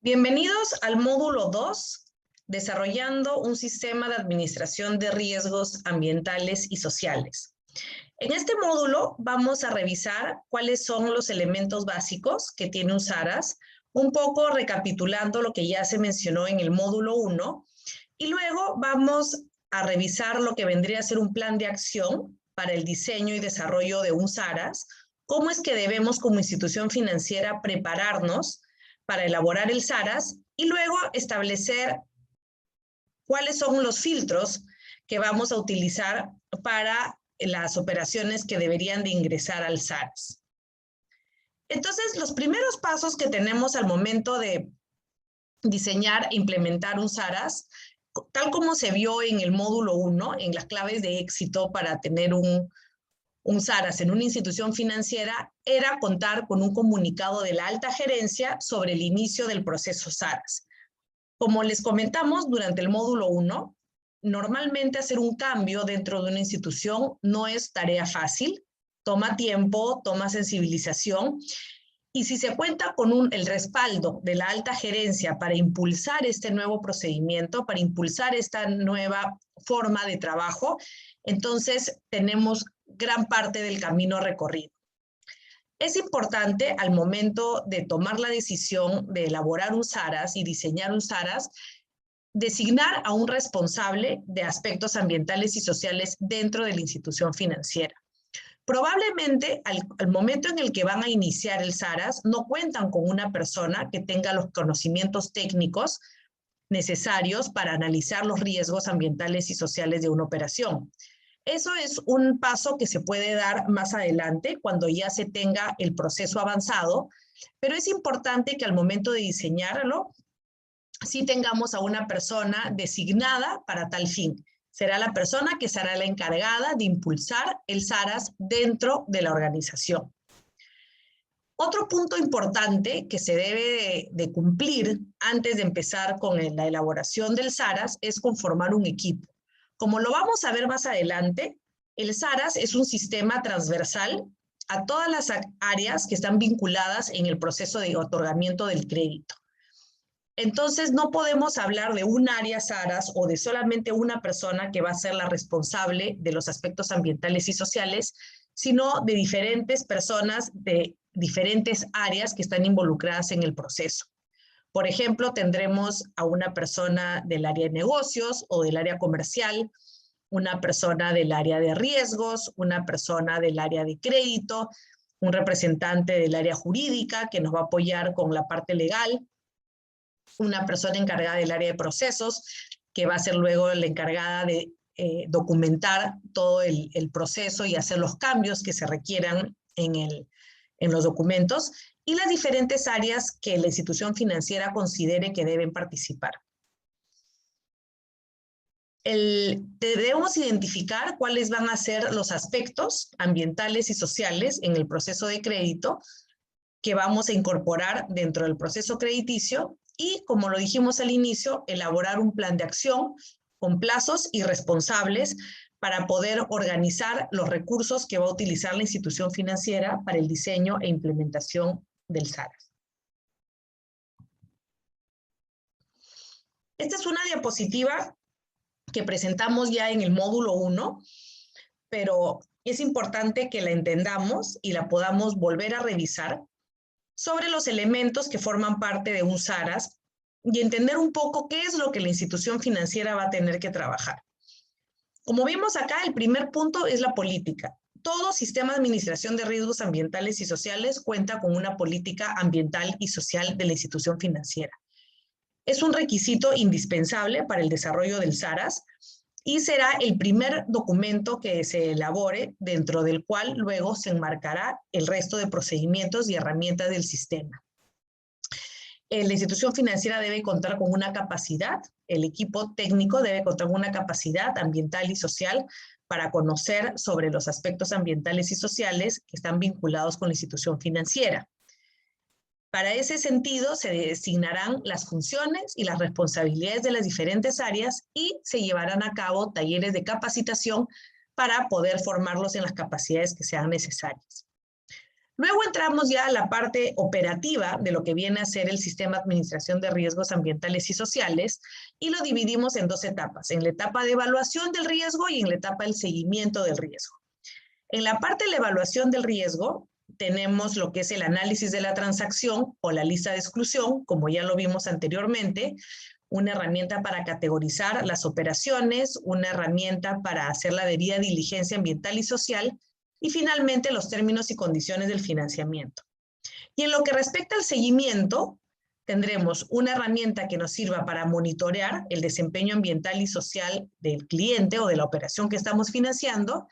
Bienvenidos al módulo 2, desarrollando un sistema de administración de riesgos ambientales y sociales. En este módulo vamos a revisar cuáles son los elementos básicos que tiene un SARAS, un poco recapitulando lo que ya se mencionó en el módulo 1, y luego vamos a revisar lo que vendría a ser un plan de acción para el diseño y desarrollo de un SARAS, cómo es que debemos como institución financiera prepararnos para elaborar el SARAS y luego establecer cuáles son los filtros que vamos a utilizar para las operaciones que deberían de ingresar al SARAS. Entonces, los primeros pasos que tenemos al momento de diseñar e implementar un SARAS, tal como se vio en el módulo 1, en las claves de éxito para tener un SARAS en una institución financiera, era contar con un comunicado de la alta gerencia sobre el inicio del proceso SARAS. Como les comentamos durante el módulo 1, normalmente hacer un cambio dentro de una institución no es tarea fácil, toma tiempo, toma sensibilización, y si se cuenta con el respaldo de la alta gerencia para impulsar este nuevo procedimiento, para impulsar esta nueva forma de trabajo, entonces tenemos gran parte del camino recorrido. Es importante al momento de tomar la decisión de elaborar un SARAS y diseñar un SARAS, designar a un responsable de aspectos ambientales y sociales dentro de la institución financiera. Probablemente al momento en el que van a iniciar el SARAS no cuentan con una persona que tenga los conocimientos técnicos necesarios para analizar los riesgos ambientales y sociales de una operación. Eso es un paso que se puede dar más adelante cuando ya se tenga el proceso avanzado, pero es importante que al momento de diseñarlo sí tengamos a una persona designada para tal fin. Será la persona que será la encargada de impulsar el SARAS dentro de la organización. Otro punto importante que se debe de cumplir antes de empezar con la elaboración del SARAS es conformar un equipo. Como lo vamos a ver más adelante, el SARAS es un sistema transversal a todas las áreas que están vinculadas en el proceso de otorgamiento del crédito. Entonces, no podemos hablar de un área SARAS o de solamente una persona que va a ser la responsable de los aspectos ambientales y sociales, sino de diferentes personas de diferentes áreas que están involucradas en el proceso. Por ejemplo, tendremos a una persona del área de negocios o del área comercial, una persona del área de riesgos, una persona del área de crédito, un representante del área jurídica que nos va a apoyar con la parte legal, una persona encargada del área de procesos, que va a ser luego la encargada de documentar todo el proceso y hacer los cambios que se requieran en los documentos, y las diferentes áreas que la institución financiera considere que deben participar. Debemos identificar cuáles van a ser los aspectos ambientales y sociales en el proceso de crédito que vamos a incorporar dentro del proceso crediticio y, como lo dijimos al inicio, elaborar un plan de acción con plazos y responsables para poder organizar los recursos que va a utilizar la institución financiera para el diseño e implementación del SARAS. Esta es una diapositiva que presentamos ya en el módulo 1, pero es importante que la entendamos y la podamos volver a revisar sobre los elementos que forman parte de un SARAS y entender un poco qué es lo que la institución financiera va a tener que trabajar. Como vimos acá, el primer punto es la política. Todo sistema de administración de riesgos ambientales y sociales cuenta con una política ambiental y social de la institución financiera. Es un requisito indispensable para el desarrollo del SARAS y será el primer documento que se elabore, dentro del cual luego se enmarcará el resto de procedimientos y herramientas del sistema. La institución financiera debe contar con una capacidad, el equipo técnico debe contar con una capacidad ambiental y social para conocer sobre los aspectos ambientales y sociales que están vinculados con la institución financiera. Para ese sentido, se designarán las funciones y las responsabilidades de las diferentes áreas y se llevarán a cabo talleres de capacitación para poder formarlos en las capacidades que sean necesarias. Luego entramos ya a la parte operativa de lo que viene a ser el sistema de administración de riesgos ambientales y sociales, y lo dividimos en dos etapas, en la etapa de evaluación del riesgo y en la etapa del seguimiento del riesgo. En la parte de la evaluación del riesgo, tenemos lo que es el análisis de la transacción o la lista de exclusión, como ya lo vimos anteriormente, una herramienta para categorizar las operaciones, una herramienta para hacer la debida diligencia ambiental y social, y finalmente los términos y condiciones del financiamiento. Y en lo que respecta al seguimiento, tendremos una herramienta que nos sirva para monitorear el desempeño ambiental y social del cliente o de la operación que estamos financiando,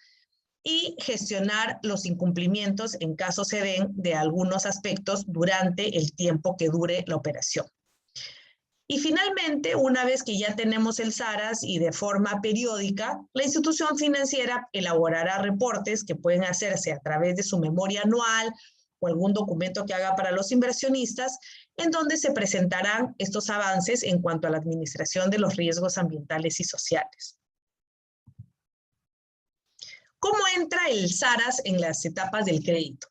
y gestionar los incumplimientos en caso se den de algunos aspectos durante el tiempo que dure la operación. Y finalmente, una vez que ya tenemos el SARAS y de forma periódica, la institución financiera elaborará reportes que pueden hacerse a través de su memoria anual o algún documento que haga para los inversionistas, en donde se presentarán estos avances en cuanto a la administración de los riesgos ambientales y sociales. ¿Cómo entra el SARAS en las etapas del crédito?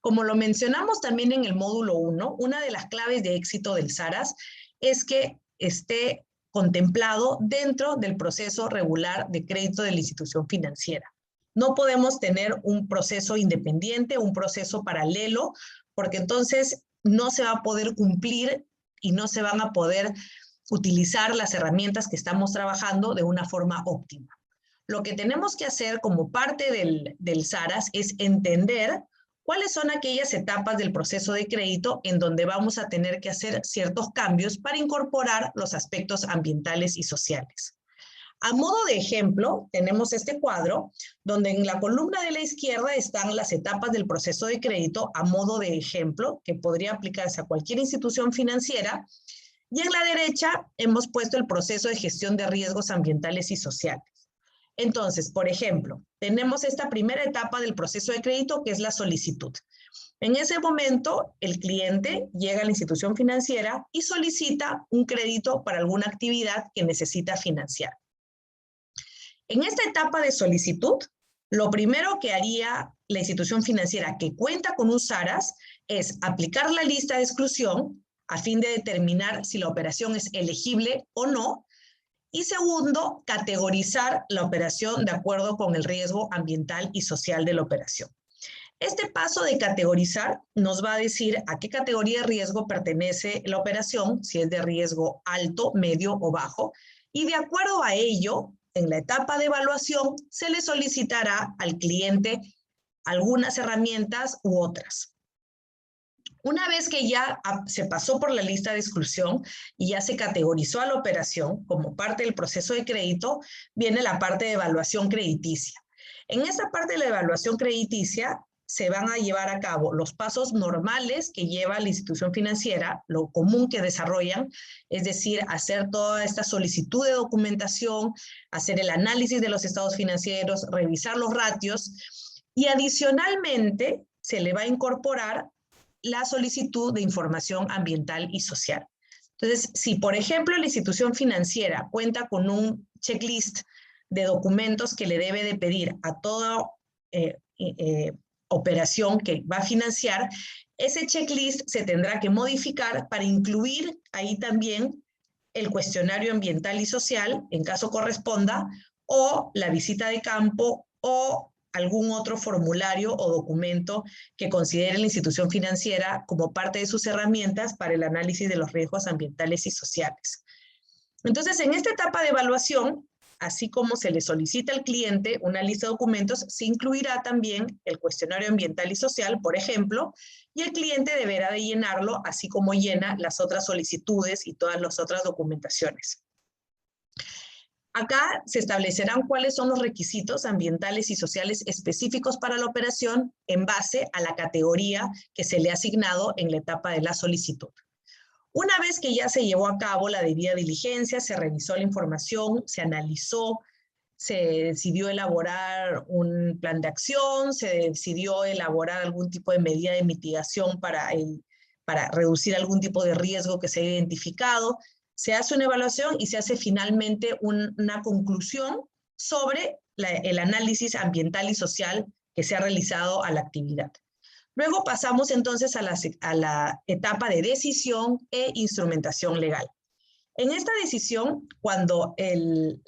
Como lo mencionamos también en el módulo 1, una de las claves de éxito del SARAS es que esté contemplado dentro del proceso regular de crédito de la institución financiera. No podemos tener un proceso independiente, un proceso paralelo, porque entonces no se va a poder cumplir y no se van a poder utilizar las herramientas que estamos trabajando de una forma óptima. Lo que tenemos que hacer como parte del SARAS es entender cuáles son aquellas etapas del proceso de crédito en donde vamos a tener que hacer ciertos cambios para incorporar los aspectos ambientales y sociales. A modo de ejemplo, tenemos este cuadro donde en la columna de la izquierda están las etapas del proceso de crédito a modo de ejemplo que podría aplicarse a cualquier institución financiera, y en la derecha hemos puesto el proceso de gestión de riesgos ambientales y sociales. Entonces, por ejemplo, tenemos esta primera etapa del proceso de crédito que es la solicitud. En ese momento, el cliente llega a la institución financiera y solicita un crédito para alguna actividad que necesita financiar. En esta etapa de solicitud, lo primero que haría la institución financiera que cuenta con un SARAS es aplicar la lista de exclusión a fin de determinar si la operación es elegible o no. Y segundo, categorizar la operación de acuerdo con el riesgo ambiental y social de la operación. Este paso de categorizar nos va a decir a qué categoría de riesgo pertenece la operación, si es de riesgo alto, medio o bajo, y de acuerdo a ello, en la etapa de evaluación, se le solicitará al cliente algunas herramientas u otras. Una vez que ya se pasó por la lista de exclusión y ya se categorizó a la operación como parte del proceso de crédito, viene la parte de evaluación crediticia. En esta parte de la evaluación crediticia se van a llevar a cabo los pasos normales que lleva la institución financiera, lo común que desarrollan, es decir, hacer toda esta solicitud de documentación, hacer el análisis de los estados financieros, revisar los ratios, y adicionalmente se le va a incorporar la solicitud de información ambiental y social. Entonces, si por ejemplo la institución financiera cuenta con un checklist de documentos que le debe de pedir a toda operación que va a financiar, ese checklist se tendrá que modificar para incluir ahí también el cuestionario ambiental y social, en caso corresponda, o la visita de campo, o algún otro formulario o documento que considere la institución financiera como parte de sus herramientas para el análisis de los riesgos ambientales y sociales. Entonces, en esta etapa de evaluación, así como se le solicita al cliente una lista de documentos, se incluirá también el cuestionario ambiental y social, por ejemplo, y el cliente deberá de llenarlo, así como llena las otras solicitudes y todas las otras documentaciones. Acá se establecerán cuáles son los requisitos ambientales y sociales específicos para la operación en base a la categoría que se le ha asignado en la etapa de la solicitud. Una vez que ya se llevó a cabo la debida diligencia, se revisó la información, se analizó, se decidió elaborar un plan de acción, se decidió elaborar algún tipo de medida de mitigación para reducir algún tipo de riesgo que se haya identificado. Se hace una evaluación y se hace finalmente una conclusión sobre el análisis ambiental y social que se ha realizado a la actividad. Luego pasamos entonces a la etapa de decisión e instrumentación legal. En esta decisión, cuando el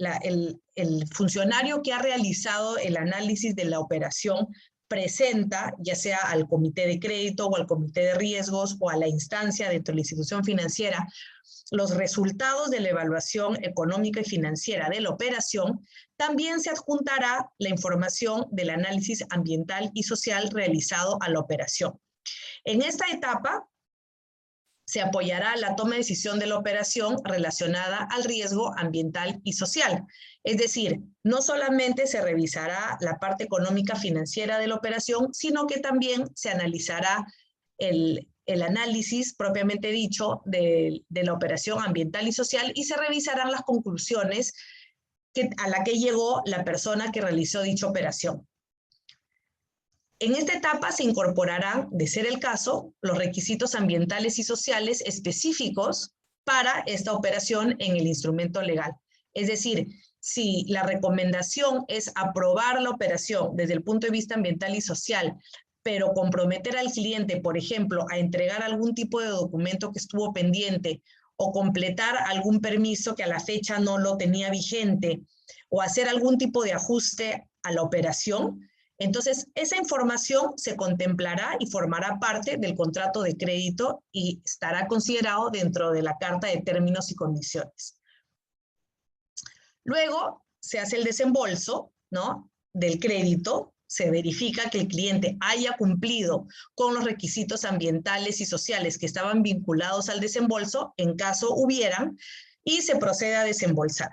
funcionario que ha realizado el análisis de la operación presenta, ya sea al comité de crédito o al comité de riesgos o a la instancia dentro de la institución financiera, los resultados de la evaluación económica y financiera de la operación, también se adjuntará la información del análisis ambiental y social realizado a la operación. En esta etapa, se apoyará la toma de decisión de la operación relacionada al riesgo ambiental y social. Es decir, no solamente se revisará la parte económica financiera de la operación, sino que también se analizará el análisis propiamente dicho de la operación ambiental y social y se revisarán las conclusiones a la que llegó la persona que realizó dicha operación. En esta etapa se incorporarán, de ser el caso, los requisitos ambientales y sociales específicos para esta operación en el instrumento legal. Es decir, si la recomendación es aprobar la operación desde el punto de vista ambiental y social, pero comprometer al cliente, por ejemplo, a entregar algún tipo de documento que estuvo pendiente o completar algún permiso que a la fecha no lo tenía vigente o hacer algún tipo de ajuste a la operación, entonces, esa información se contemplará y formará parte del contrato de crédito y estará considerado dentro de la carta de términos y condiciones. Luego, se hace el desembolso, ¿no?, del crédito, se verifica que el cliente haya cumplido con los requisitos ambientales y sociales que estaban vinculados al desembolso, en caso hubieran, y se procede a desembolsar.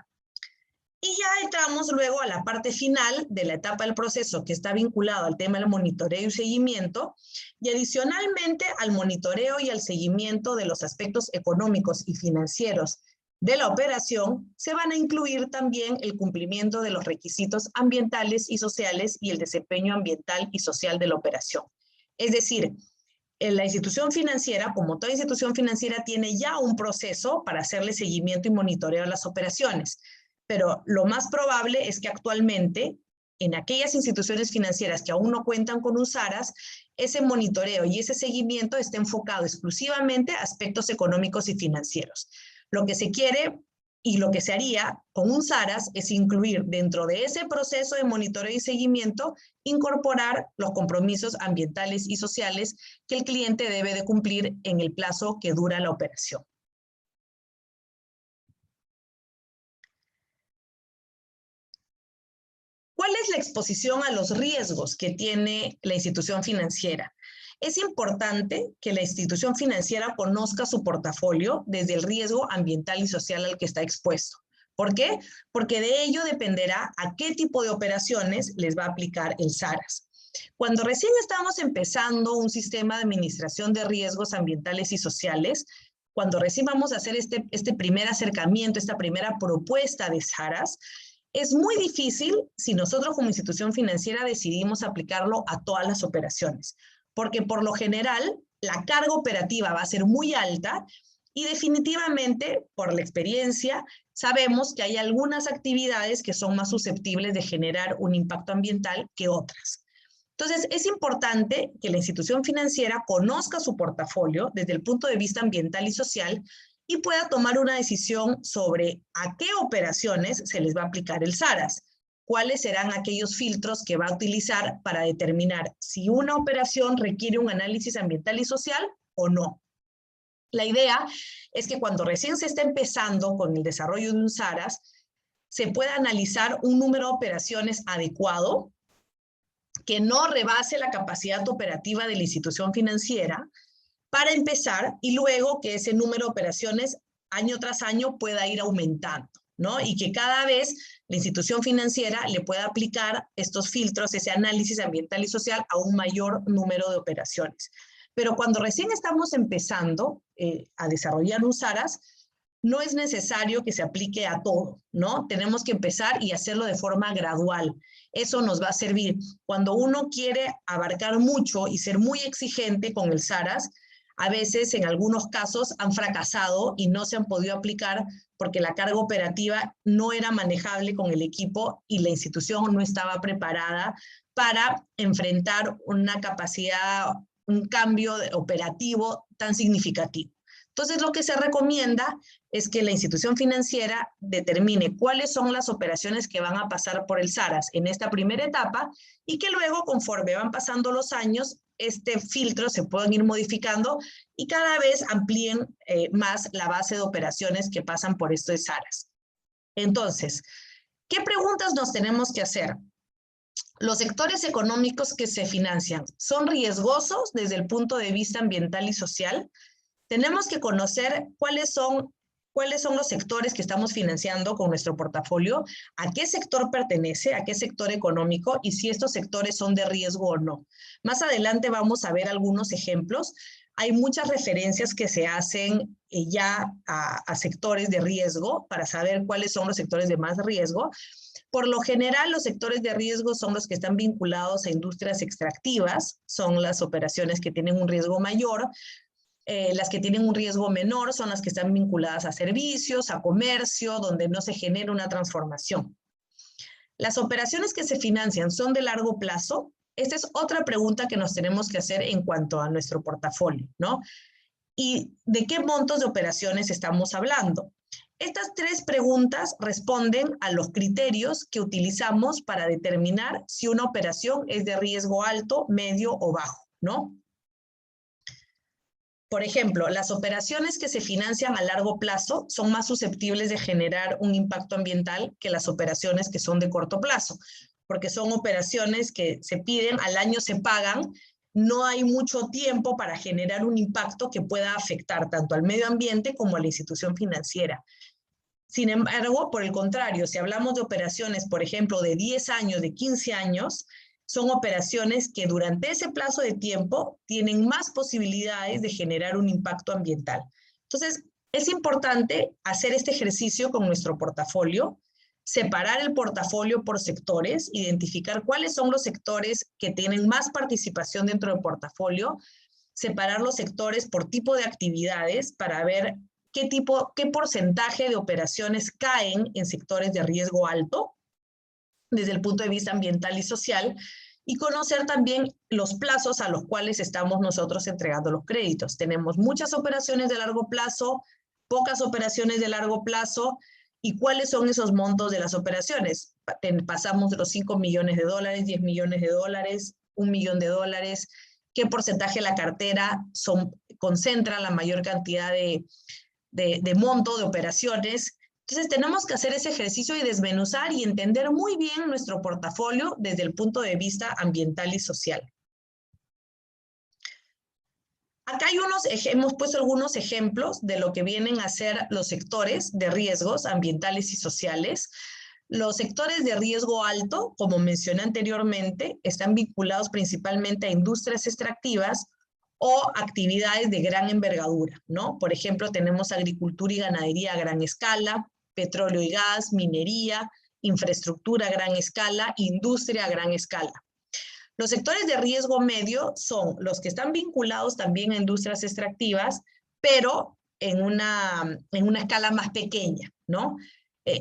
Y ya entramos luego a la parte final de la etapa del proceso que está vinculado al tema del monitoreo y seguimiento, y adicionalmente al monitoreo y al seguimiento de los aspectos económicos y financieros de la operación, se van a incluir también el cumplimiento de los requisitos ambientales y sociales y el desempeño ambiental y social de la operación. Es decir, la institución financiera, como toda institución financiera, tiene ya un proceso para hacerle seguimiento y monitoreo a las operaciones. Pero lo más probable es que actualmente, en aquellas instituciones financieras que aún no cuentan con un SARAS, ese monitoreo y ese seguimiento esté enfocado exclusivamente a aspectos económicos y financieros. Lo que se quiere y lo que se haría con un SARAS es incluir dentro de ese proceso de monitoreo y seguimiento, incorporar los compromisos ambientales y sociales que el cliente debe de cumplir en el plazo que dura la operación. ¿Cuál es la exposición a los riesgos que tiene la institución financiera? Es importante que la institución financiera conozca su portafolio desde el riesgo ambiental y social al que está expuesto. ¿Por qué? Porque de ello dependerá a qué tipo de operaciones les va a aplicar el SARAS. Cuando recién estamos empezando un sistema de administración de riesgos ambientales y sociales, cuando recién vamos a hacer este primer acercamiento, esta primera propuesta de SARAS, es muy difícil si nosotros como institución financiera decidimos aplicarlo a todas las operaciones, porque por lo general la carga operativa va a ser muy alta y definitivamente, por la experiencia, sabemos que hay algunas actividades que son más susceptibles de generar un impacto ambiental que otras. Entonces, es importante que la institución financiera conozca su portafolio desde el punto de vista ambiental y social y pueda tomar una decisión sobre a qué operaciones se les va a aplicar el SARAS, cuáles serán aquellos filtros que va a utilizar para determinar si una operación requiere un análisis ambiental y social o no. La idea es que cuando recién se está empezando con el desarrollo de un SARAS, se pueda analizar un número de operaciones adecuado que no rebase la capacidad operativa de la institución financiera, para empezar, y luego que ese número de operaciones año tras año pueda ir aumentando, ¿no? Y que cada vez la institución financiera le pueda aplicar estos filtros, ese análisis ambiental y social a un mayor número de operaciones. Pero cuando recién estamos empezando a desarrollar un SARAS, no es necesario que se aplique a todo, ¿no? Tenemos que empezar y hacerlo de forma gradual. Eso nos va a servir. Cuando uno quiere abarcar mucho y ser muy exigente con el SARAS, a veces, en algunos casos, han fracasado y no se han podido aplicar porque la carga operativa no era manejable con el equipo y la institución no estaba preparada para enfrentar una capacidad un cambio operativo tan significativo. Entonces, lo que se recomienda es que la institución financiera determine cuáles son las operaciones que van a pasar por el SARAS en esta primera etapa y que luego, conforme van pasando los años, este filtro se puedan ir modificando y cada vez amplíen más la base de operaciones que pasan por estos SARAS. Entonces, ¿qué preguntas nos tenemos que hacer? ¿Los sectores económicos que se financian son riesgosos desde el punto de vista ambiental y social? Tenemos que conocer cuáles son los sectores que estamos financiando con nuestro portafolio, a qué sector pertenece, a qué sector económico y si estos sectores son de riesgo o no. Más adelante vamos a ver algunos ejemplos. Hay muchas referencias que se hacen ya a sectores de riesgo para saber cuáles son los sectores de más riesgo. Por lo general, los sectores de riesgo son los que están vinculados a industrias extractivas, son las operaciones que tienen un riesgo mayor. Las que tienen un riesgo menor son las que están vinculadas a servicios, a comercio, donde no se genera una transformación. ¿Las operaciones que se financian son de largo plazo? Esta es otra pregunta que nos tenemos que hacer en cuanto a nuestro portafolio, ¿no? ¿Y de qué montos de operaciones estamos hablando? Estas tres preguntas responden a los criterios que utilizamos para determinar si una operación es de riesgo alto, medio o bajo, ¿no? Por ejemplo, las operaciones que se financian a largo plazo son más susceptibles de generar un impacto ambiental que las operaciones que son de corto plazo, porque son operaciones que se piden, al año se pagan, no hay mucho tiempo para generar un impacto que pueda afectar tanto al medio ambiente como a la institución financiera. Sin embargo, por el contrario, si hablamos de operaciones, por ejemplo, de 10 años, de 15 años, son operaciones que durante ese plazo de tiempo tienen más posibilidades de generar un impacto ambiental. Entonces, es importante hacer este ejercicio con nuestro portafolio, separar el portafolio por sectores, identificar cuáles son los sectores que tienen más participación dentro del portafolio, separar los sectores por tipo de actividades para ver qué porcentaje de operaciones caen en sectores de riesgo alto desde el punto de vista ambiental y social, y conocer también los plazos a los cuales estamos nosotros entregando los créditos. Tenemos muchas operaciones de largo plazo, pocas operaciones de largo plazo, y cuáles son esos montos de las operaciones. Pasamos de los 5 millones de dólares, 10 millones de dólares, 1 millón de dólares, qué porcentaje de la cartera concentra la mayor cantidad de monto de operaciones. Entonces tenemos que hacer ese ejercicio y desmenuzar y entender muy bien nuestro portafolio desde el punto de vista ambiental y social. Acá hemos puesto algunos ejemplos de lo que vienen a ser los sectores de riesgos ambientales y sociales. Los sectores de riesgo alto, como mencioné anteriormente, están vinculados principalmente a industrias extractivas o actividades de gran envergadura, ¿no? Por ejemplo, tenemos agricultura y ganadería a gran escala, petróleo y gas, minería, infraestructura a gran escala, industria a gran escala. Los sectores de riesgo medio son los que están vinculados también a industrias extractivas, pero en una escala más pequeña, ¿no?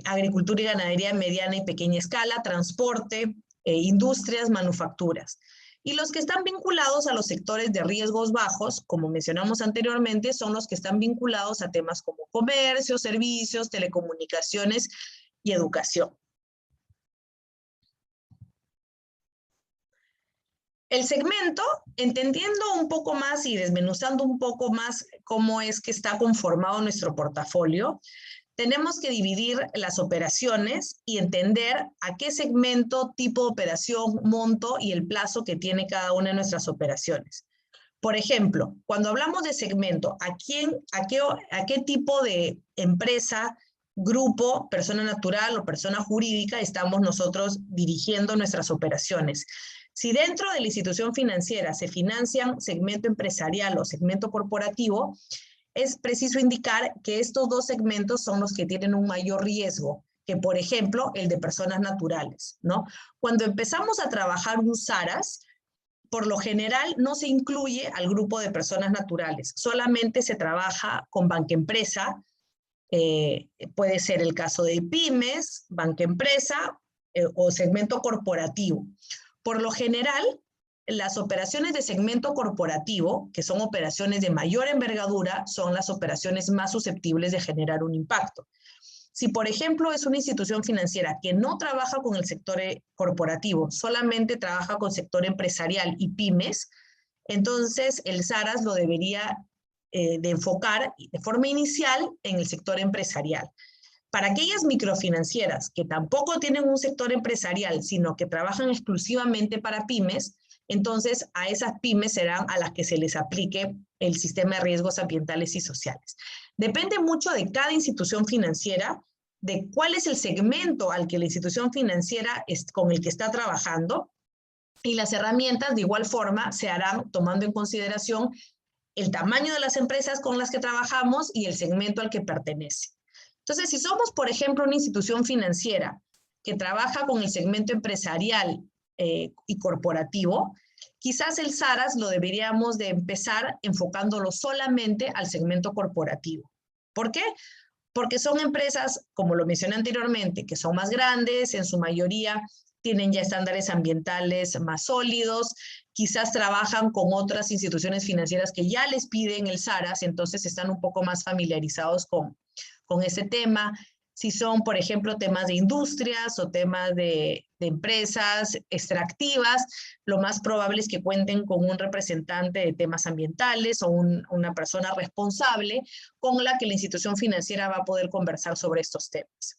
Agricultura y ganadería en mediana y pequeña escala, transporte, industrias, manufacturas. Y los que están vinculados a los sectores de riesgos bajos, como mencionamos anteriormente, son los que están vinculados a temas como comercio, servicios, telecomunicaciones y educación. El segmento, entendiendo un poco más y desmenuzando un poco más cómo es que está conformado nuestro portafolio, tenemos que dividir las operaciones y entender a qué segmento, tipo de operación, monto y el plazo que tiene cada una de nuestras operaciones. Por ejemplo, cuando hablamos de segmento, ¿a qué tipo de empresa, grupo, persona natural o persona jurídica estamos nosotros dirigiendo nuestras operaciones? Si dentro de la institución financiera se financian segmento empresarial o segmento corporativo, es preciso indicar que estos dos segmentos son los que tienen un mayor riesgo que, por ejemplo, el de personas naturales, ¿no? Cuando empezamos a trabajar un SARAS, por lo general no se incluye al grupo de personas naturales, solamente se trabaja con banca empresa, puede ser el caso de pymes, banca empresa o segmento corporativo. Por lo general, las operaciones de segmento corporativo, que son operaciones de mayor envergadura, son las operaciones más susceptibles de generar un impacto. Si, por ejemplo, es una institución financiera que no trabaja con el sector corporativo, solamente trabaja con sector empresarial y pymes, entonces el SARAS lo debería de enfocar de forma inicial en el sector empresarial. Para aquellas microfinancieras que tampoco tienen un sector empresarial, sino que trabajan exclusivamente para pymes, entonces a esas pymes serán a las que se les aplique el sistema de riesgos ambientales y sociales. Depende mucho de cada institución financiera, de cuál es el segmento al que la institución financiera con el que está trabajando, y las herramientas de igual forma se harán tomando en consideración el tamaño de las empresas con las que trabajamos y el segmento al que pertenece. Entonces, si somos, por ejemplo, una institución financiera que trabaja con el segmento empresarial y corporativo, quizás el SARAS lo deberíamos de empezar enfocándolo solamente al segmento corporativo. ¿Por qué? Porque son empresas, como lo mencioné anteriormente, que son más grandes, en su mayoría tienen ya estándares ambientales más sólidos, quizás trabajan con otras instituciones financieras que ya les piden el SARAS, entonces están un poco más familiarizados con ese tema. Si son, por ejemplo, temas de industrias o temas de empresas extractivas, lo más probable es que cuenten con un representante de temas ambientales o una persona responsable con la que la institución financiera va a poder conversar sobre estos temas.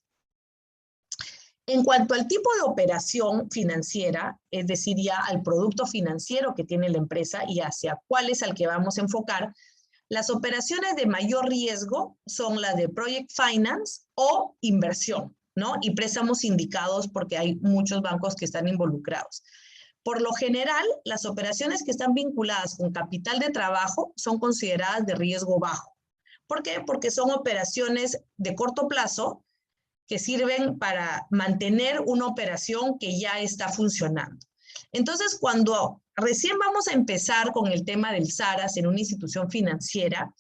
En cuanto al tipo de operación financiera, es decir, ya al producto financiero que tiene la empresa y hacia cuál es al que vamos a enfocar, las operaciones de mayor riesgo son las de project finance o inversión, ¿no? Y préstamos sindicados porque hay muchos bancos que están involucrados. Por lo general, las operaciones que están vinculadas con capital de trabajo son consideradas de riesgo bajo. ¿Por qué? Porque son operaciones de corto plazo que sirven para mantener una operación que ya está funcionando. Entonces, cuando recién vamos a empezar con el tema del SARAS en una institución financiera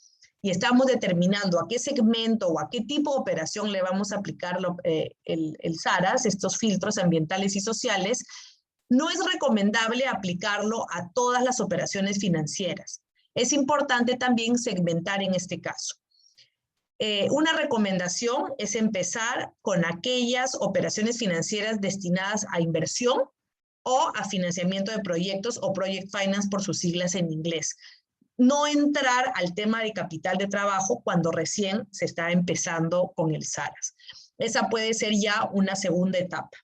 y estamos determinando a qué segmento o a qué tipo de operación le vamos a aplicar el SARAS, estos filtros ambientales y sociales, no es recomendable aplicarlo a todas las operaciones financieras. Es importante también segmentar en este caso. Una recomendación es empezar con aquellas operaciones financieras destinadas a inversión o a financiamiento de proyectos o project finance por sus siglas en inglés. No entrar al tema de capital de trabajo cuando recién se está empezando con el SARAS. Esa puede ser ya una segunda etapa.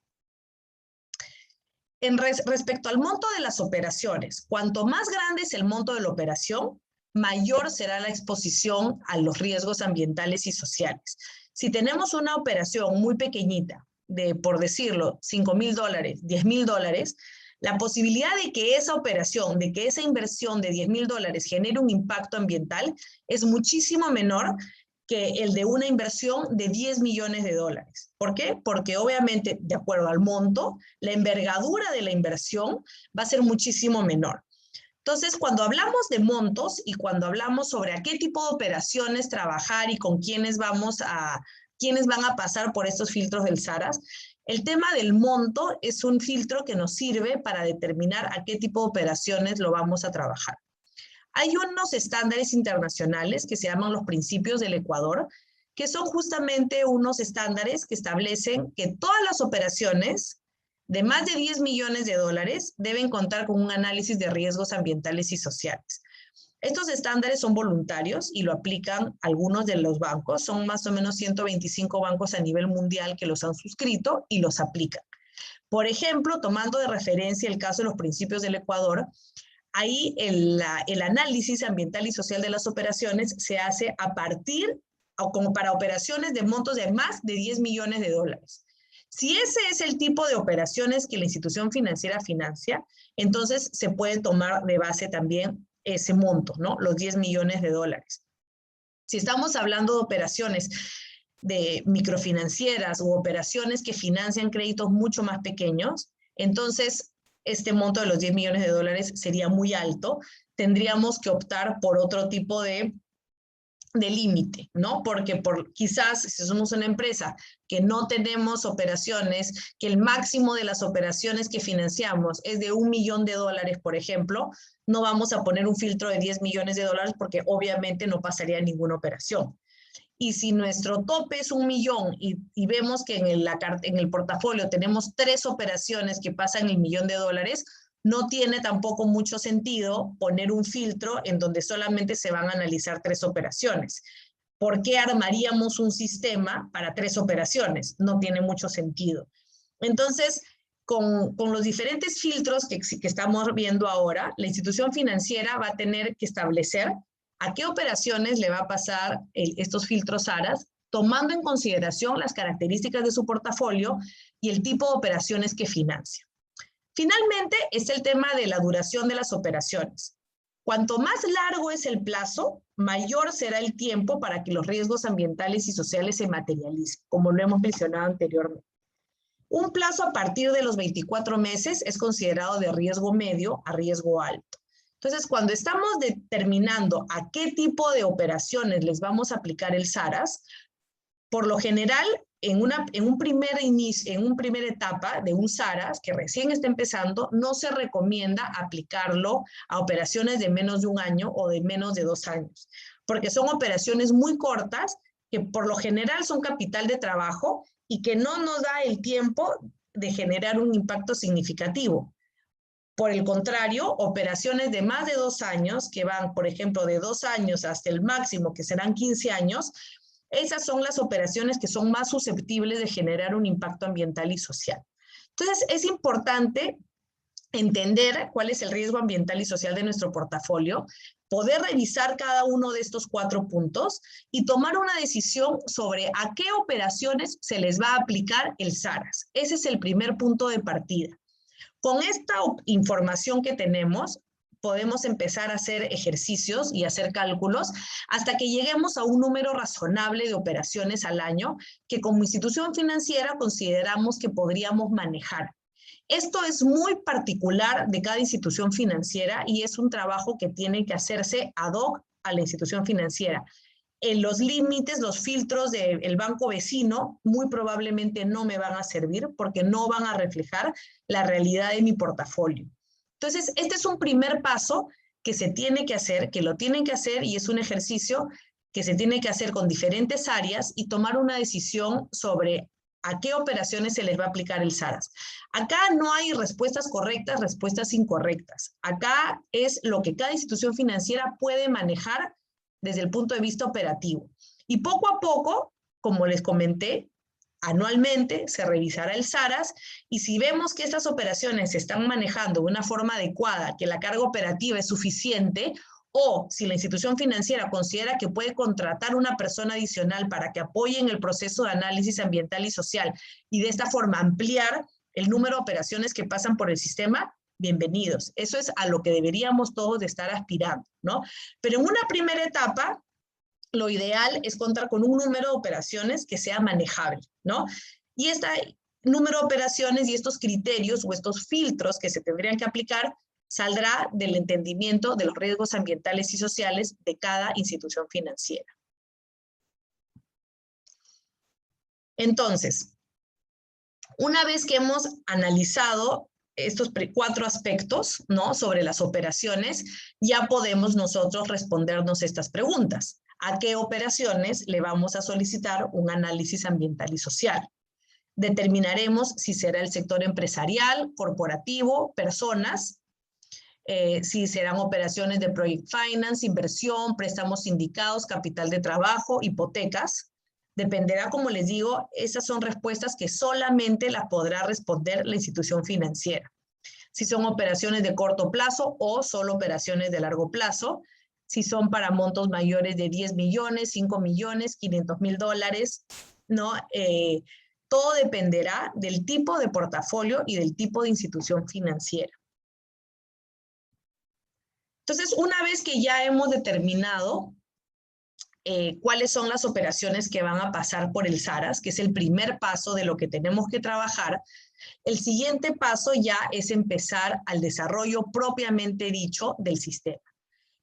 Respecto al monto de las operaciones, cuanto más grande es el monto de la operación, mayor será la exposición a los riesgos ambientales y sociales. Si tenemos una operación muy pequeñita, de, por decirlo, $5,000, $10,000, la posibilidad de que esa operación, de que esa inversión de $10,000 genere un impacto ambiental es muchísimo menor que el de una inversión de $10 millones. ¿Por qué? Porque obviamente, de acuerdo al monto, la envergadura de la inversión va a ser muchísimo menor. Entonces, cuando hablamos de montos y cuando hablamos sobre a qué tipo de operaciones trabajar y con quiénes van a pasar por estos filtros del SARAS, el tema del monto es un filtro que nos sirve para determinar a qué tipo de operaciones lo vamos a trabajar. Hay unos estándares internacionales que se llaman los principios del Ecuador, que son justamente unos estándares que establecen que todas las operaciones de más de $10 millones deben contar con un análisis de riesgos ambientales y sociales. Estos estándares son voluntarios y lo aplican algunos de los bancos. Son más o menos 125 bancos a nivel mundial que los han suscrito y los aplican. Por ejemplo, tomando de referencia el caso de los principios del Ecuador, ahí el análisis ambiental y social de las operaciones se hace a partir o como para operaciones de montos de más de $10 millones. Si ese es el tipo de operaciones que la institución financiera financia, entonces se puede tomar de base también ese monto, ¿no? Los $10 millones. Si estamos hablando de operaciones de microfinancieras u operaciones que financian créditos mucho más pequeños, entonces este monto de los $10 millones sería muy alto. Tendríamos que optar por otro tipo de de límite, ¿no? Porque quizás si somos una empresa que no tenemos operaciones, que el máximo de las operaciones que financiamos es de $1 millón, por ejemplo, no vamos a poner un filtro de $10 millones porque obviamente no pasaría ninguna operación. Y si nuestro tope es $1 millón y vemos que en el portafolio tenemos 3 operaciones que pasan el $1 millón, no tiene tampoco mucho sentido poner un filtro en donde solamente se van a analizar 3 operaciones. ¿Por qué armaríamos un sistema para 3 operaciones? No tiene mucho sentido. Entonces, con los diferentes filtros que estamos viendo ahora, la institución financiera va a tener que establecer a qué operaciones le va a pasar estos filtros ARAS, tomando en consideración las características de su portafolio y el tipo de operaciones que financia. Finalmente, es el tema de la duración de las operaciones. Cuanto más largo es el plazo, mayor será el tiempo para que los riesgos ambientales y sociales se materialicen, como lo hemos mencionado anteriormente. Un plazo a partir de los 24 meses es considerado de riesgo medio a riesgo alto. Entonces, cuando estamos determinando a qué tipo de operaciones les vamos a aplicar el SARAS, por lo general, en una primera etapa de un SARAS que recién está empezando, no se recomienda aplicarlo a operaciones de menos de 1 año o de menos de 2 años, porque son operaciones muy cortas que por lo general son capital de trabajo y que no nos da el tiempo de generar un impacto significativo. Por el contrario, operaciones de más de 2 años, que van, por ejemplo, de 2 años hasta el máximo, que serán 15 años, esas son las operaciones que son más susceptibles de generar un impacto ambiental y social. Entonces, es importante entender cuál es el riesgo ambiental y social de nuestro portafolio, poder revisar cada uno de estos 4 puntos y tomar una decisión sobre a qué operaciones se les va a aplicar el SARAS. Ese es el primer punto de partida. Con esta información que tenemos, podemos empezar a hacer ejercicios y hacer cálculos hasta que lleguemos a un número razonable de operaciones al año que como institución financiera consideramos que podríamos manejar. Esto es muy particular de cada institución financiera y es un trabajo que tiene que hacerse ad hoc a la institución financiera. En los límites, los filtros del banco vecino muy probablemente no me van a servir porque no van a reflejar la realidad de mi portafolio. Entonces, este es un primer paso que se tiene que hacer, que lo tienen que hacer y es un ejercicio que se tiene que hacer con diferentes áreas y tomar una decisión sobre a qué operaciones se les va a aplicar el SARAS. Acá no hay respuestas correctas, respuestas incorrectas. Acá es lo que cada institución financiera puede manejar desde el punto de vista operativo. Y poco a poco, como les comenté, anualmente se revisará el SARAS y si vemos que estas operaciones se están manejando de una forma adecuada, que la carga operativa es suficiente, o si la institución financiera considera que puede contratar una persona adicional para que apoye en el proceso de análisis ambiental y social y de esta forma ampliar el número de operaciones que pasan por el sistema, bienvenidos. Eso es a lo que deberíamos todos de estar aspirando, ¿no? Pero en una primera etapa, lo ideal es contar con un número de operaciones que sea manejable, ¿no? Y este número de operaciones y estos criterios o estos filtros que se tendrían que aplicar saldrá del entendimiento de los riesgos ambientales y sociales de cada institución financiera. Entonces, una vez que hemos analizado estos 4 aspectos, ¿no?, sobre las operaciones, ya podemos nosotros respondernos estas preguntas. ¿A qué operaciones le vamos a solicitar un análisis ambiental y social? Determinaremos si será el sector empresarial, corporativo, personas, si serán operaciones de project finance, inversión, préstamos sindicados, capital de trabajo, hipotecas. Dependerá, como les digo, esas son respuestas que solamente las podrá responder la institución financiera. Si son operaciones de corto plazo o solo operaciones de largo plazo, si son para montos mayores de 10 millones, 5 millones, 500,000 dólares, ¿no? Todo dependerá del tipo de portafolio y del tipo de institución financiera. Entonces, una vez que ya hemos determinado cuáles son las operaciones que van a pasar por el SARAS, que es el primer paso de lo que tenemos que trabajar, el siguiente paso ya es empezar al desarrollo propiamente dicho del sistema.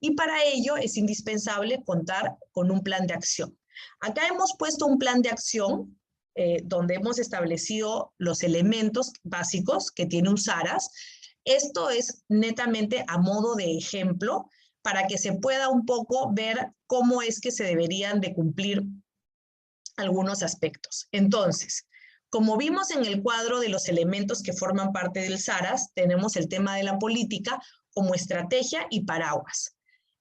y para ello es indispensable contar con un plan de acción. Acá hemos puesto un plan de acción donde hemos establecido los elementos básicos que tiene un SARAS. Esto es netamente a modo de ejemplo para que se pueda un poco ver cómo es que se deberían de cumplir algunos aspectos. Entonces, como vimos en el cuadro de los elementos que forman parte del SARAS, tenemos el tema de la política como estrategia y paraguas.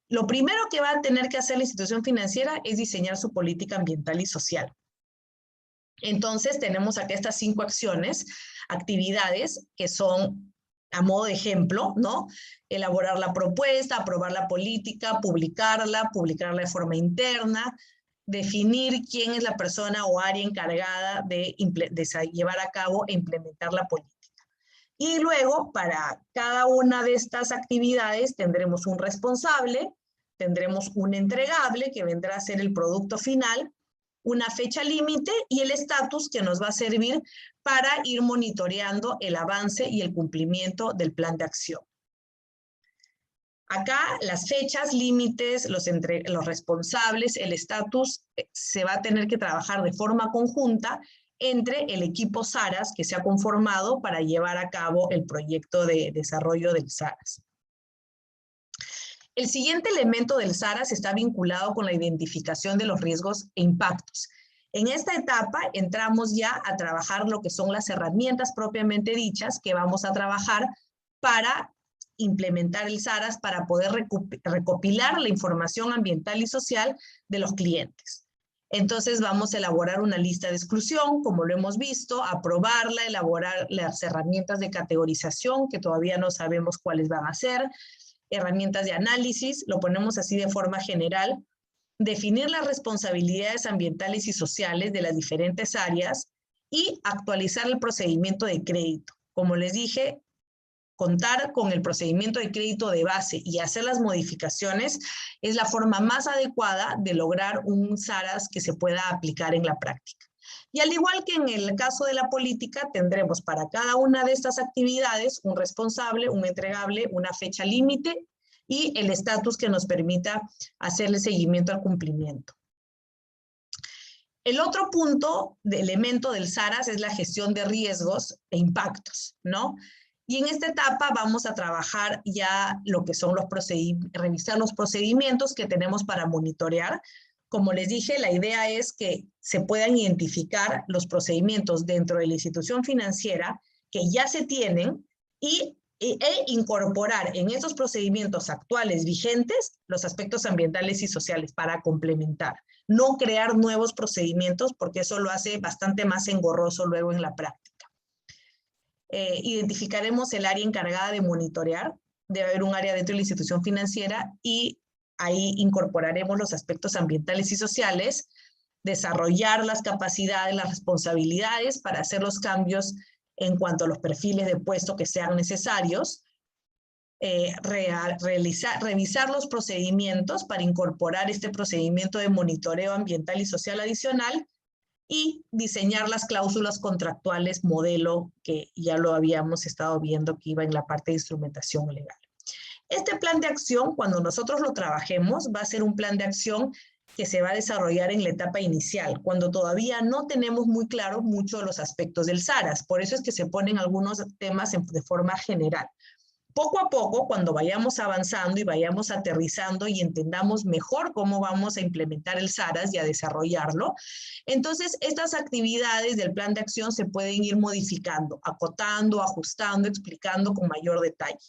Lo primero que va a tener que hacer la institución financiera es diseñar su política ambiental y social. Entonces, tenemos acá estas 5 acciones, actividades que son a modo de ejemplo, ¿no? Elaborar la propuesta, aprobar la política, publicarla de forma interna, definir quién es la persona o área encargada de llevar a cabo e implementar la política. Y luego, para cada una de estas actividades, tendremos un responsable, tendremos un entregable, que vendrá a ser el producto final, una fecha límite y el estatus que nos va a servir para ir monitoreando el avance y el cumplimiento del plan de acción. Acá las fechas, límites, los responsables, el estatus, se va a tener que trabajar de forma conjunta entre el equipo SARAS que se ha conformado para llevar a cabo el proyecto de desarrollo del SARAS. El siguiente elemento del SARAS está vinculado con la identificación de los riesgos e impactos. En esta etapa entramos ya a trabajar lo que son las herramientas propiamente dichas que vamos a trabajar para implementar el SARAS, para poder recopilar la información ambiental y social de los clientes. Entonces vamos a elaborar una lista de exclusión, como lo hemos visto, aprobarla, elaborar las herramientas de categorización, que todavía no sabemos cuáles van a ser, herramientas de análisis, lo ponemos así de forma general, definir las responsabilidades ambientales y sociales de las diferentes áreas y actualizar el procedimiento de crédito. Como les dije, contar con el procedimiento de crédito de base y hacer las modificaciones es la forma más adecuada de lograr un SARAS que se pueda aplicar en la práctica. Y al igual que en el caso de la política, tendremos para cada una de estas actividades un responsable, un entregable, una fecha límite y el estatus que nos permita hacer el seguimiento al cumplimiento. El otro punto de elemento del SARAS es la gestión de riesgos e impactos, ¿no? Y en esta etapa vamos a trabajar ya lo que son revisar los procedimientos que tenemos para monitorear. Como les dije, la idea es que se puedan identificar los procedimientos dentro de la institución financiera que ya se tienen e incorporar en esos procedimientos actuales vigentes los aspectos ambientales y sociales para complementar. No crear nuevos procedimientos porque eso lo hace bastante más engorroso luego en la práctica. Identificaremos el área encargada de monitorear. Debe haber un área dentro de la institución financiera y ahí incorporaremos los aspectos ambientales y sociales, desarrollar las capacidades, las responsabilidades para hacer los cambios en cuanto a los perfiles de puesto que sean necesarios, revisar los procedimientos para incorporar este procedimiento de monitoreo ambiental y social adicional y diseñar las cláusulas contractuales modelo que ya lo habíamos estado viendo que iba en la parte de instrumentación legal. Este plan de acción, cuando nosotros lo trabajemos, va a ser un plan de acción que se va a desarrollar en la etapa inicial, cuando todavía no tenemos muy claro muchos de los aspectos del SARAS. Por eso es que se ponen algunos temas de forma general. Poco a poco, cuando vayamos avanzando y vayamos aterrizando y entendamos mejor cómo vamos a implementar el SARAS y a desarrollarlo, entonces estas actividades del plan de acción se pueden ir modificando, acotando, ajustando, explicando con mayor detalle.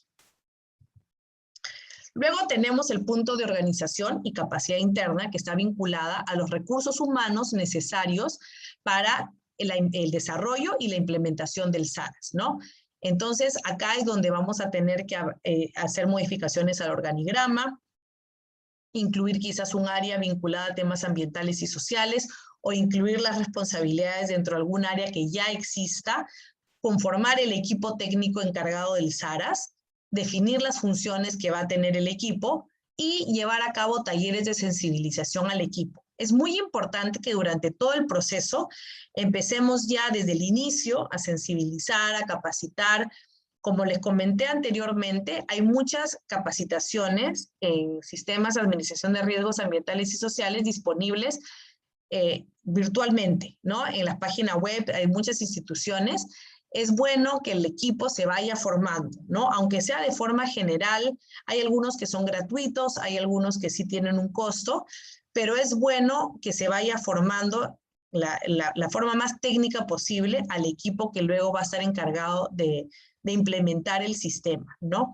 Luego tenemos el punto de organización y capacidad interna que está vinculada a los recursos humanos necesarios para el desarrollo y la implementación del SARAS, ¿no? Entonces, acá es donde vamos a tener que hacer modificaciones al organigrama, incluir quizás un área vinculada a temas ambientales y sociales o incluir las responsabilidades dentro de algún área que ya exista, conformar el equipo técnico encargado del SARAS, definir las funciones que va a tener el equipo y llevar a cabo talleres de sensibilización al equipo. Es muy importante que durante todo el proceso empecemos ya desde el inicio a sensibilizar, a capacitar Como les comenté anteriormente, hay muchas capacitaciones en sistemas de administración de riesgos ambientales y sociales disponibles virtualmente, ¿no? En la página web hay muchas instituciones. Es bueno que el equipo se vaya formando, ¿no? Aunque sea de forma general, hay algunos que son gratuitos, hay algunos que sí tienen un costo, pero es bueno que se vaya formando la forma más técnica posible al equipo que luego va a estar encargado de implementar el sistema, ¿no?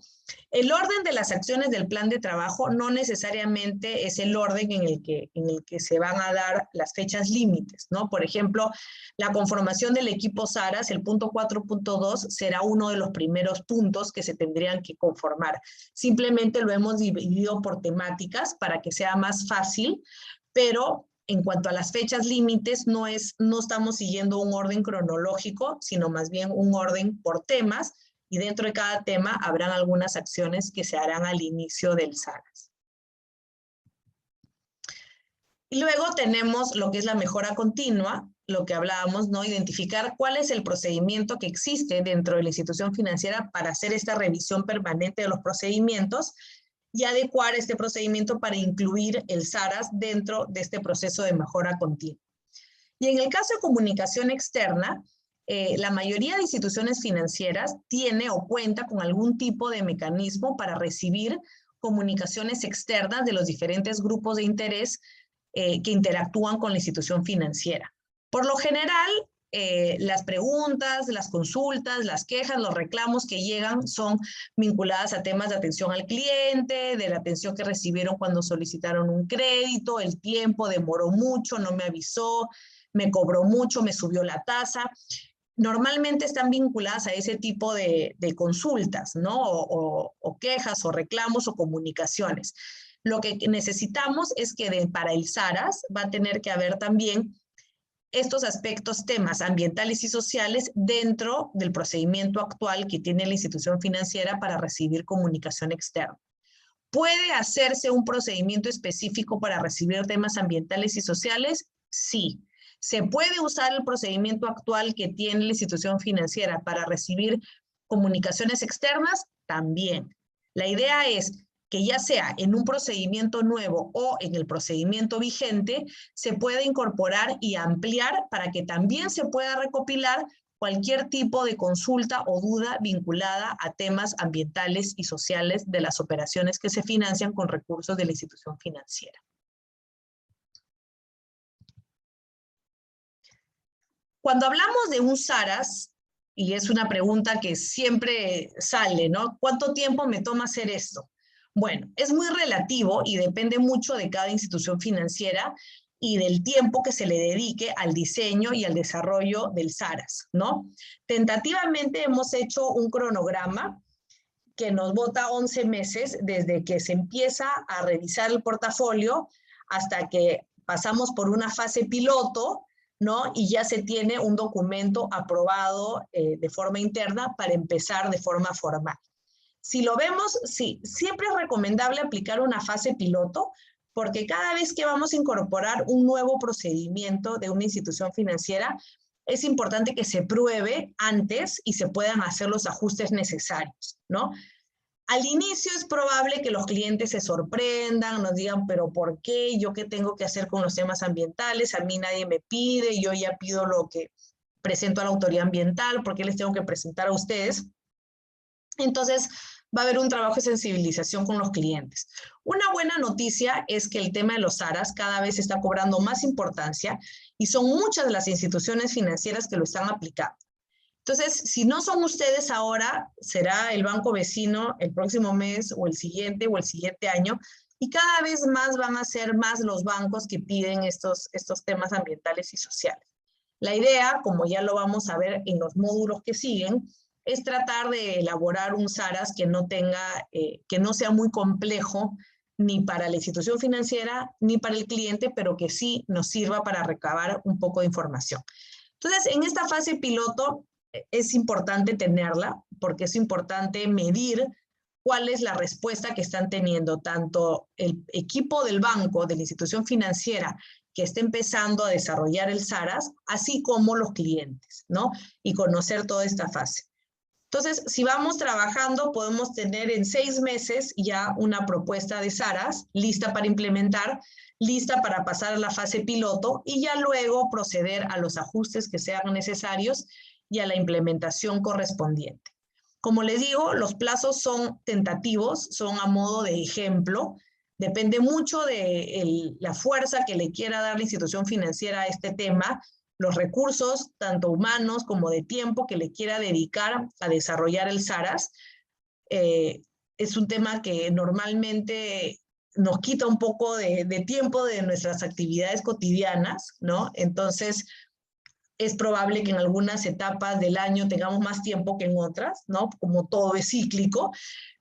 El orden de las acciones del plan de trabajo no necesariamente es el orden en el que se van a dar las fechas límites, ¿no? Por ejemplo, la conformación del equipo SARAS, el punto 4.2, será uno de los primeros puntos que se tendrían que conformar. Simplemente lo hemos dividido por temáticas para que sea más fácil, pero en cuanto a las fechas límites, no estamos siguiendo un orden cronológico, sino más bien un orden por temas, y dentro de cada tema habrán algunas acciones que se harán al inicio del SARAS. Y luego tenemos lo que es la mejora continua, lo que hablábamos, ¿no? Identificar cuál es el procedimiento que existe dentro de la institución financiera para hacer esta revisión permanente de los procedimientos y adecuar este procedimiento para incluir el SARAS dentro de este proceso de mejora continua. Y en el caso de comunicación externa, la mayoría de instituciones financieras tiene o cuenta con algún tipo de mecanismo para recibir comunicaciones externas de los diferentes grupos de interés que interactúan con la institución financiera. Por lo general, las preguntas, las consultas, las quejas, los reclamos que llegan son vinculadas a temas de atención al cliente, de la atención que recibieron cuando solicitaron un crédito, el tiempo demoró mucho, no me avisó, me cobró mucho, me subió la tasa. Normalmente están vinculadas a ese tipo de consultas, ¿no? O quejas, o reclamos, o comunicaciones. Lo que necesitamos es que para el SARAS va a tener que haber también estos aspectos, temas ambientales y sociales dentro del procedimiento actual que tiene la institución financiera para recibir comunicación externa. ¿Puede hacerse un procedimiento específico para recibir temas ambientales y sociales? Sí. ¿Se puede usar el procedimiento actual que tiene la institución financiera para recibir comunicaciones externas? También. La idea es que ya sea en un procedimiento nuevo o en el procedimiento vigente, se pueda incorporar y ampliar para que también se pueda recopilar cualquier tipo de consulta o duda vinculada a temas ambientales y sociales de las operaciones que se financian con recursos de la institución financiera. Cuando hablamos de un SARAS, y es una pregunta que siempre sale, ¿no? ¿Cuánto tiempo me toma hacer esto? Bueno, es muy relativo y depende mucho de cada institución financiera y del tiempo que se le dedique al diseño y al desarrollo del SARAS, ¿no? Tentativamente hemos hecho un cronograma que nos bota 11 meses desde que se empieza a revisar el portafolio hasta que pasamos por una fase piloto, ¿no? Y ya se tiene un documento aprobado de forma interna para empezar de forma formal. Si lo vemos, sí, siempre es recomendable aplicar una fase piloto porque cada vez que vamos a incorporar un nuevo procedimiento de una institución financiera, es importante que se pruebe antes y se puedan hacer los ajustes necesarios, ¿no? Al inicio es probable que los clientes se sorprendan, nos digan, pero ¿por qué? ¿Yo qué tengo que hacer con los temas ambientales? A mí nadie me pide, yo ya pido lo que presento a la autoridad ambiental, ¿por qué les tengo que presentar a ustedes? Entonces, va a haber un trabajo de sensibilización con los clientes. Una buena noticia es que el tema de los SARAS cada vez está cobrando más importancia y son muchas de las instituciones financieras que lo están aplicando. Entonces, si no son ustedes ahora, será el banco vecino el próximo mes o el siguiente año, y cada vez más van a ser más los bancos que piden estos temas ambientales y sociales. La idea, como ya lo vamos a ver en los módulos que siguen, es tratar de elaborar un SARAS que no sea muy complejo ni para la institución financiera ni para el cliente, pero que sí nos sirva para recabar un poco de información. Entonces, en esta fase piloto es importante tenerla porque es importante medir cuál es la respuesta que están teniendo tanto el equipo del banco, de la institución financiera que está empezando a desarrollar el SARAS, así como los clientes, ¿no? Y conocer toda esta fase. Entonces, si vamos trabajando, podemos tener en 6 meses ya una propuesta de SARAS lista para implementar, lista para pasar a la fase piloto y ya luego proceder a los ajustes que sean necesarios y a la implementación correspondiente. Como les digo, los plazos son tentativos, son a modo de ejemplo. Depende mucho de la fuerza que le quiera dar la institución financiera a este tema, los recursos, tanto humanos como de tiempo, que le quiera dedicar a desarrollar el SARAS. Es un tema que normalmente nos quita un poco de tiempo de nuestras actividades cotidianas, ¿no? Entonces, es probable que en algunas etapas del año tengamos más tiempo que en otras, ¿no? Como todo es cíclico,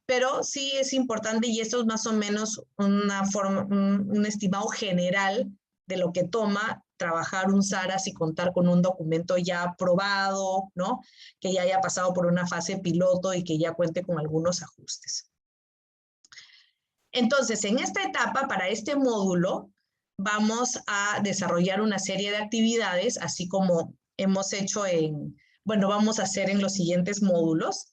pero sí es importante, y esto es más o menos un estimado general de lo que toma trabajar un SARAS y contar con un documento ya aprobado, ¿no? Que ya haya pasado por una fase piloto y que ya cuente con algunos ajustes. Entonces, en esta etapa, para este módulo, vamos a desarrollar una serie de actividades, así como hemos hecho vamos a hacer en los siguientes módulos.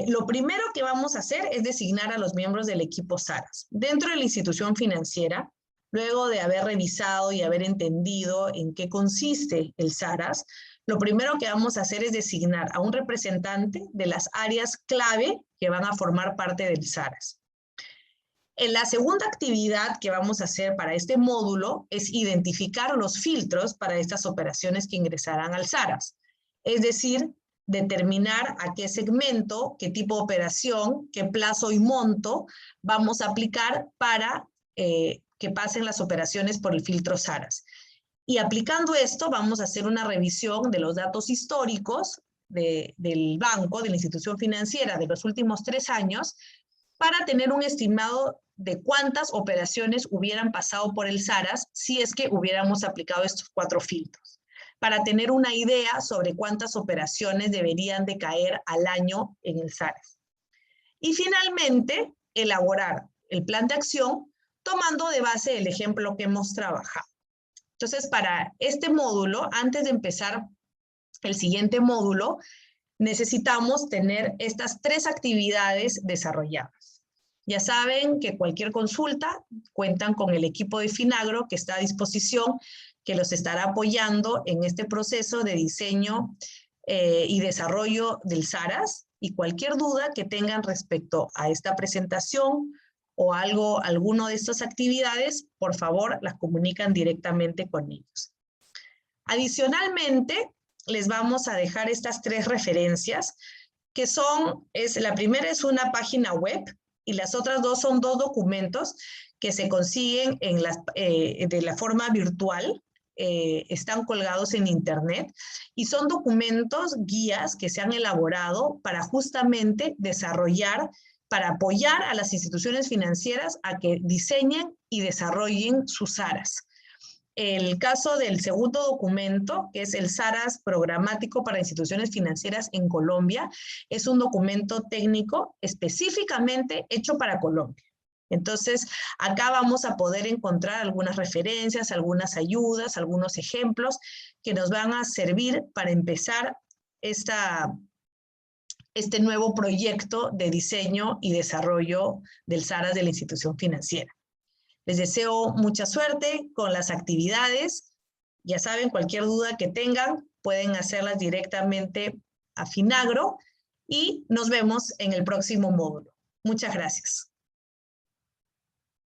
Lo primero que vamos a hacer es designar a los miembros del equipo SARAS. Dentro de la institución financiera, luego de haber revisado y haber entendido en qué consiste el SARAS, lo primero que vamos a hacer es designar a un representante de las áreas clave que van a formar parte del SARAS. En la segunda actividad que vamos a hacer para este módulo es identificar los filtros para estas operaciones que ingresarán al SARAS. Es decir, determinar a qué segmento, qué tipo de operación, qué plazo y monto vamos a aplicar para que pasen las operaciones por el filtro SARAS. Y aplicando esto, vamos a hacer una revisión de los datos históricos del banco, de la institución financiera de los últimos 3 años, para tener un estimado de cuántas operaciones hubieran pasado por el SARAS si es que hubiéramos aplicado estos 4 filtros, para tener una idea sobre cuántas operaciones deberían de caer al año en el SARAS. Y finalmente, elaborar el plan de acción tomando de base el ejemplo que hemos trabajado. Entonces, para este módulo, antes de empezar el siguiente módulo, necesitamos tener estas 3 actividades desarrolladas. Ya saben que cualquier consulta cuentan con el equipo de Finagro que está a disposición, que los estará apoyando en este proceso de diseño y desarrollo del SARAS, y cualquier duda que tengan respecto a esta presentación o alguno de estas actividades, por favor, las comunican directamente con ellos. Adicionalmente, les vamos a dejar estas 3 referencias, que la primera es una página web y las otras 2 son 2 documentos que se consiguen de la forma virtual, están colgados en internet y son documentos, guías que se han elaborado para justamente para apoyar a las instituciones financieras a que diseñen y desarrollen sus SARAS. El caso del segundo documento, que es el SARAS programático para instituciones financieras en Colombia, es un documento técnico específicamente hecho para Colombia. Entonces, acá vamos a poder encontrar algunas referencias, algunas ayudas, algunos ejemplos que nos van a servir para empezar este nuevo proyecto de diseño y desarrollo del SARAS de la institución financiera. Les deseo mucha suerte con las actividades. Ya saben, cualquier duda que tengan, pueden hacerlas directamente a Finagro y nos vemos en el próximo módulo. Muchas gracias.